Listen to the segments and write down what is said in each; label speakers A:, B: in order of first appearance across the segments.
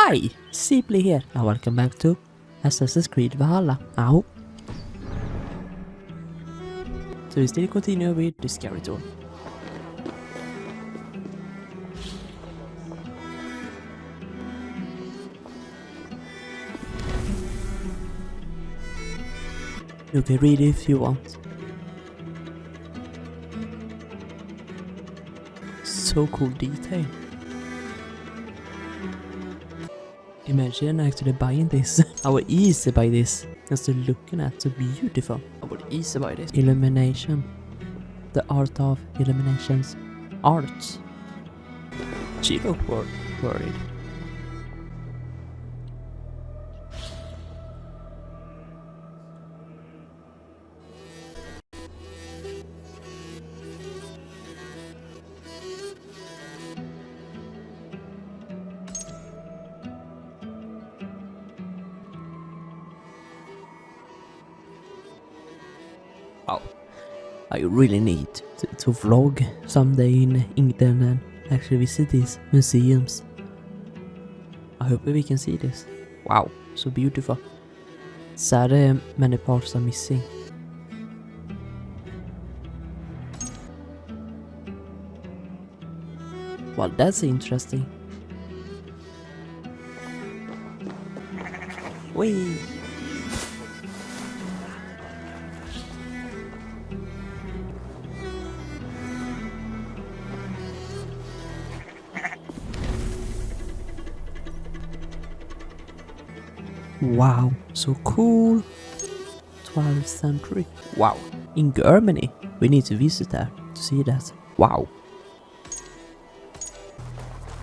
A: Hi, Sibley here, and welcome back to Assassin's Creed Valhalla. Ow. So we still continue with Discovery Tour. You can read it if you want. So cool detail. Imagine actually buying this. I would easily buy this. Just looking at so beautiful. I would easily buy this. Illumination. The art of illuminations. Arts. She looked worried. Wow. I really need to vlog someday in England and actually visit these museums. I hope we can see this. Wow, so beautiful. Sad many parts are missing. Well, that's interesting. Whee! Wow, so cool. 12th century. Wow, in Germany. We need to visit there to see that. Wow.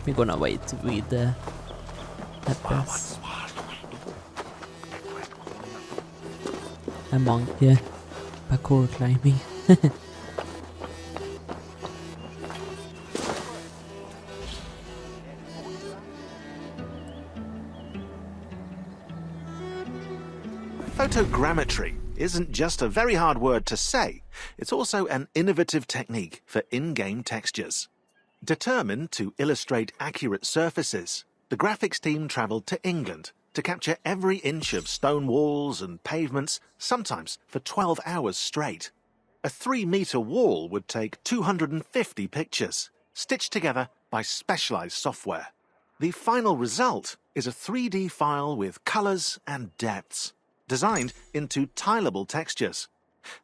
A: We're gonna wait with the bus. A monk parkour climbing.
B: Photogrammetry isn't just a very hard word to say, it's also an innovative technique for in-game textures. Determined to illustrate accurate surfaces, the graphics team travelled to England to capture every inch of stone walls and pavements, sometimes for 12 hours straight. A 3-metre wall would take 250 pictures, stitched together by specialised software. The final result is a 3D file with colours and depths, designed into tileable textures.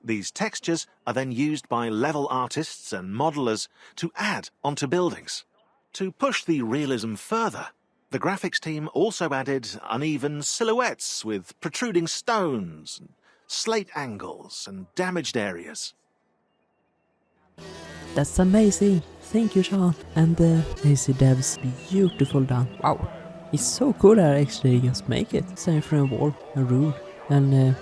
B: These textures are then used by level artists and modelers to add onto buildings. To push the realism further, the graphics team also added uneven silhouettes with protruding stones, slate angles and damaged areas.
A: That's amazing. Thank you, Sean. And the AC devs, beautiful done. Wow. It's so cool that I actually just make it. Same from a wall, a rule, and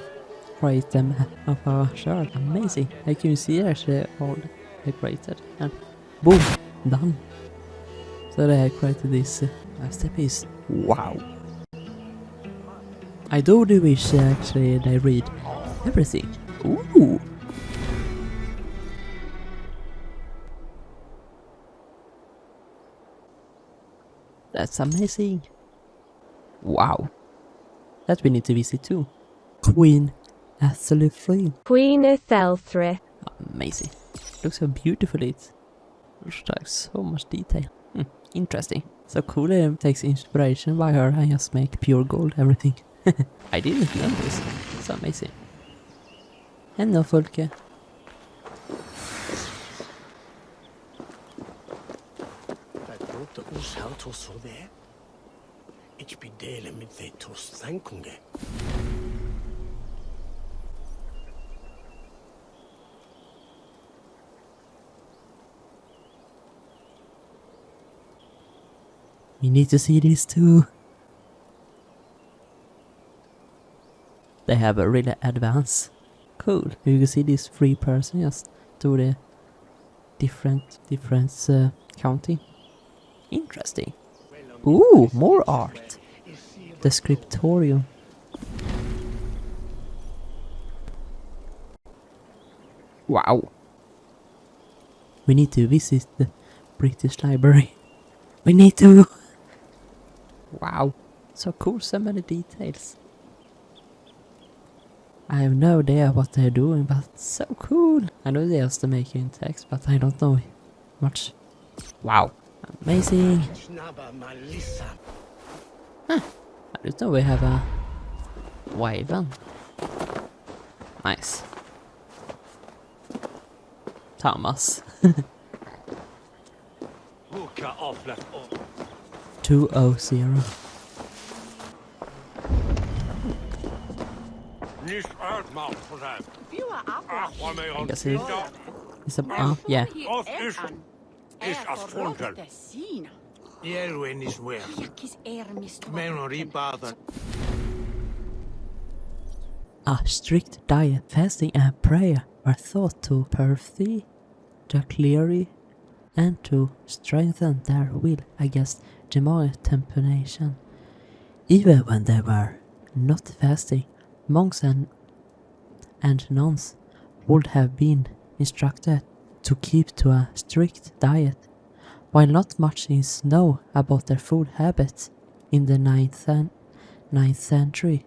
A: create them of a shirt. Amazing. I can see actually all decorated. And boom, done. So they created this masterpiece. Wow. I do wish actually they read everything. Ooh. That's amazing. Wow. That we need to visit too. Queen Æthelthryth.
C: Queen Æthelthryth.
A: Amazing. Looks so beautiful it. Looks like so much detail. Interesting. So cool it takes inspiration by her and just make pure gold everything. I didn't know this. It's amazing. Hello, Folke. We need to see this too. They have a really advanced. Cool. You can see this 3 person just do the different counting. Interesting. Ooh, more art. The scriptorium. Wow. We need to visit the British Library. We need to. Wow, so cool, so many details. I have no idea what they're doing, but it's so cool. I know they are making text, but I don't know much. Wow, amazing. Huh, I didn't know we have a wyvern. Nice. Thomas. 200. I guess it's a yeah. A strict diet, fasting and prayer were thought to purify the clearly and to strengthen their will against demonic temptation. Even when they were not fasting, monks and nuns would have been instructed to keep to a strict diet. While not much is known about their food habits in the 9th century,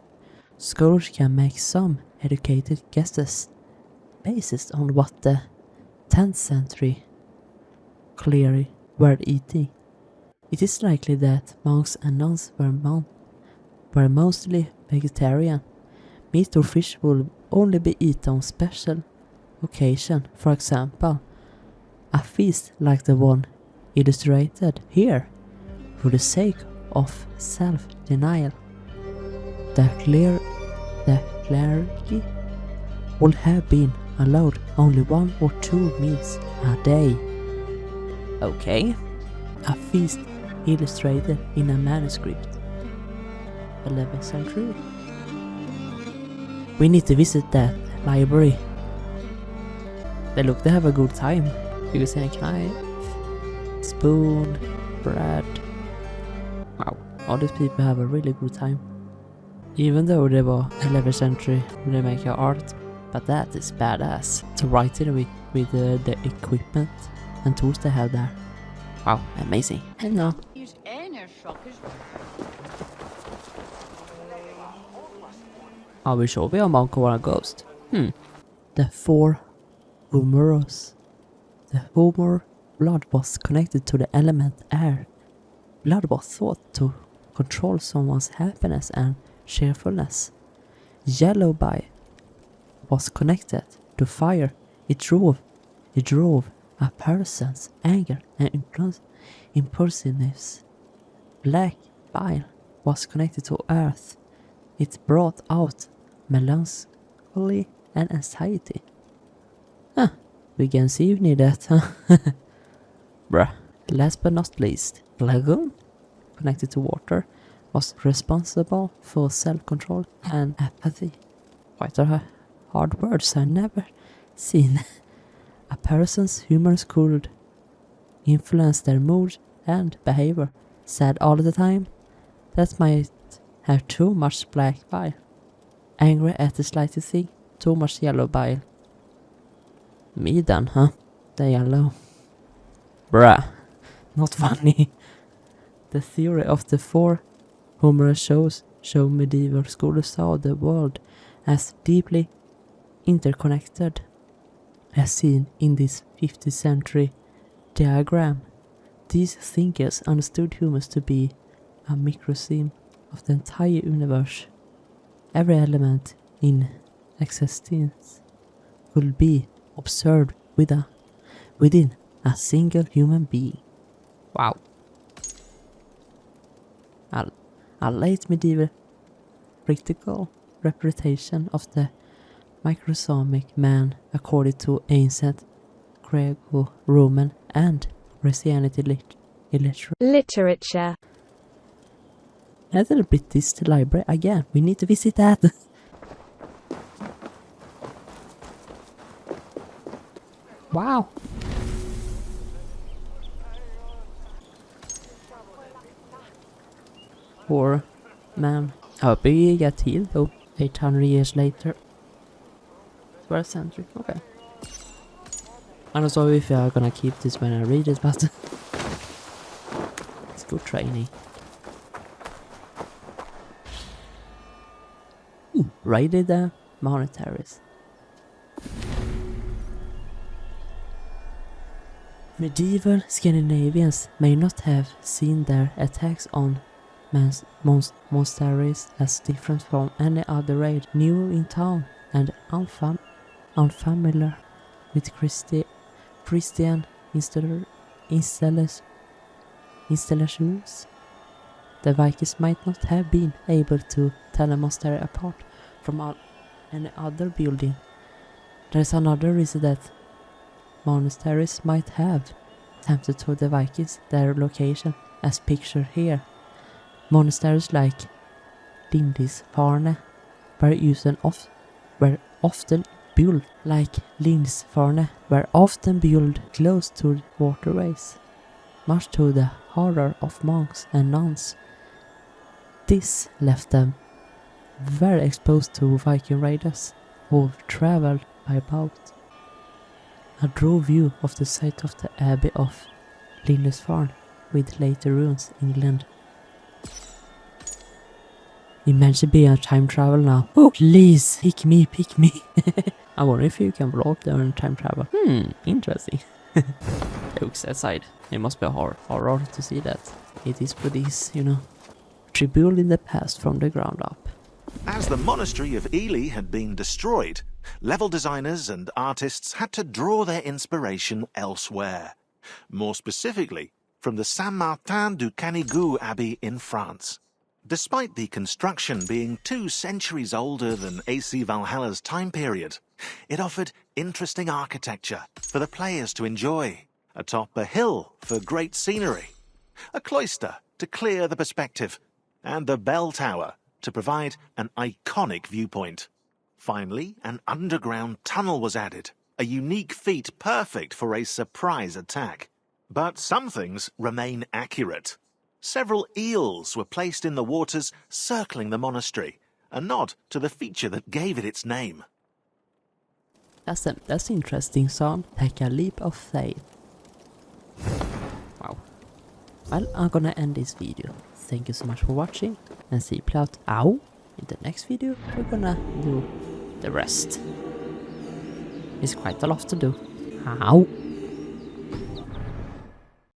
A: scholars can make some educated guesses based on what the 10th century clearly were eating. It is likely that monks and nuns were mostly vegetarian. Meat or fish would only be eaten on special occasion. For example, a feast like the one illustrated here, for the sake of self-denial. The clergy would have been allowed only 1 or 2 meals a day. Okay, a feast illustrated in a manuscript. 11th century. We need to visit that library. They look to have a good time. You can see a knife, spoon, bread. Wow, all these people have a really good time. Even though they were 11th century, they make your art, but that is badass to write it with the equipment and tools they have there. Wow, amazing. Hello. Are we sure we are monk or a ghost? The 4 humoros. The humor blood was connected to the element air. Blood was thought to control someone's happiness and cheerfulness. Yellow bile was connected to fire. It drove a person's anger and impulsiveness. Black bile was connected to earth. It brought out melancholy and anxiety. We can see you need that, huh? Bruh. Last but not least, lagoon, connected to water, was responsible for self-control and apathy. Quite a hard words I've never seen. A person's humor could influence their mood and behavior. Sad all the time, that might have too much black bile. Angry at the slightest thing, too much yellow bile. Me then, huh? The yellow. Bruh. Not funny. The theory of the 4 humorous show medieval scholars saw the world as deeply interconnected, as seen in this 15th century diagram. These thinkers understood humans to be a microcosm of the entire universe. Every element in existence could be observed within a single human being. Wow. A late medieval critical representation of the microsomic man according to ancient Greco-Roman and Christianity literature. Another British library again. We need to visit that. Wow. Poor man. Oh, but he got healed though. 800 years later. 12th century. Okay. I'm not sorry if you are gonna keep this when I read it, but it's good training. raided the monasteries. Medieval Scandinavians may not have seen their attacks on monasteries as different from any other raid, new in town and unfamiliar with Christian installations. The Vikings might not have been able to tell a monastery apart from any other building. There is another reason that monasteries might have tempted to the Vikings their location, as pictured here. Monasteries like Lindisfarne were often built close to waterways, much to the horror of monks and nuns. This left them very exposed to Viking raiders who traveled by boat. A draw view of the site of the Abbey of Lindisfarne with later ruins in England. Imagine being a time travel now. Oh, please, pick me. I wonder if you can vlog during time travel. Interesting. Jokes aside, it must be horror to see that. It is Buddhist, rebuilt in the past from the ground up.
B: As the monastery of Ely had been destroyed, level designers and artists had to draw their inspiration elsewhere. More specifically, from the Saint-Martin du Canigou Abbey in France. Despite the construction being 2 centuries older than AC Valhalla's time period, it offered interesting architecture for the players to enjoy. Atop a hill for great scenery, a cloister to clear the perspective, and the bell tower to provide an iconic viewpoint. Finally, an underground tunnel was added, a unique feat perfect for a surprise attack. But some things remain accurate. Several eels were placed in the waters circling the monastery, a nod to the feature that gave it its name.
A: That's interesting, son. Take a leap of faith. Wow. Well, I'm gonna end this video. Thank you so much for watching, and see you out. Ow! In the next video, we're gonna do the rest. It's quite a lot to do. Ow!